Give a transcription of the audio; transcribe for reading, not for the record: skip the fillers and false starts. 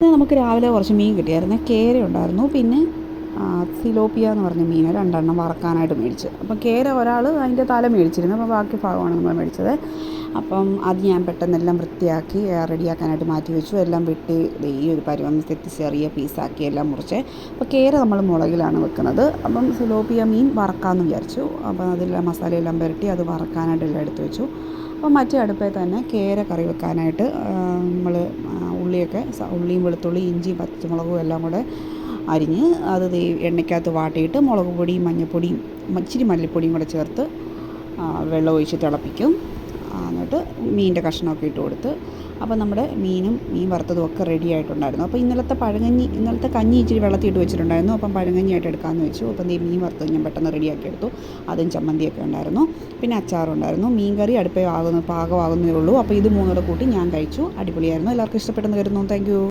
നമുക്ക് രാവിലെ കുറച്ച് മീൻ കിട്ടിയായിരുന്നു. കേര ഉണ്ടായിരുന്നു, പിന്നെ സിലോപ്പിയ എന്ന് പറഞ്ഞ മീൻ 2 വറക്കാനായിട്ട് മേടിച്ചു. അപ്പം കേര ഒരാൾ അതിൻ്റെ തല മേടിച്ചിരുന്നു, അപ്പോൾ ബാക്കി ഭാഗമാണ് നമ്മൾ മേടിച്ചത്. അപ്പം അത് ഞാൻ പെട്ടെന്നെല്ലാം വൃത്തിയാക്കി റെഡിയാക്കാനായിട്ട് മാറ്റി വെച്ചു. എല്ലാം വെട്ടി ഈ ഒരു പരുവം തെറ്റി ചെറിയ പീസാക്കി എല്ലാം മുറിച്ച്. അപ്പോൾ കേര നമ്മൾ മുളകിലാണ് വെക്കുന്നത്. അപ്പം സിലോപ്പിയ മീൻ വറക്കാമെന്ന് വിചാരിച്ചു. അപ്പോൾ അതിലെല്ലാം മസാലയെല്ലാം പുരട്ടി അത് വറക്കാനായിട്ടെല്ലാം എടുത്ത് വെച്ചു. അപ്പോൾ മറ്റേ അടുപ്പിൽ തന്നെ കേര കറി വെക്കാനായിട്ട് നമ്മൾ ഉള്ളിയും വെളുത്തുള്ളി ഇഞ്ചിയും പച്ചമുളകും എല്ലാം കൂടെ അരിഞ്ഞ് അത് എണ്ണയ്ക്കകത്ത് വാട്ടിയിട്ട് മുളക് പൊടിയും മഞ്ഞൾപ്പൊടിയും ഇച്ചിരി മല്ലിപ്പൊടിയും കൂടെ ചേർത്ത് വെള്ളം ഒഴിച്ച് തിളപ്പിക്കും. എന്നിട്ട് മീനിൻ്റെ കഷ്ണമൊക്കെ ഇട്ട് കൊടുത്ത് അപ്പോൾ നമ്മുടെ മീൻ വറുത്തതും ഒക്കെ റെഡി ആയിട്ടുണ്ടായിരുന്നു. അപ്പോൾ ഇന്നലത്തെ കഞ്ഞി ഇച്ചിരി വെള്ളത്തിയിട്ട് വെച്ചിട്ടുണ്ടായിരുന്നു. അപ്പം പഴങ്കഞ്ഞിയായിട്ട് എടുക്കാമെന്ന് വെച്ചു. അപ്പം മീൻ വറുത്തത് ഞാൻ പെട്ടെന്ന് റെഡിയാക്കി എടുത്തു. അതും ചമ്മന്തിയൊക്കെ ഉണ്ടായിരുന്നു, പിന്നെ അച്ചാറുണ്ടായിരുന്നു. മീൻ കറി പാകമാകുന്നേ ഉള്ളൂ. അപ്പോൾ ഇത് 3 കൂട്ടി ഞാൻ കഴിച്ചു. അടിപൊളിയായിരുന്നു. എല്ലാവർക്കും ഇഷ്ടപ്പെട്ടെന്ന് കരുതുന്നു. Thank you.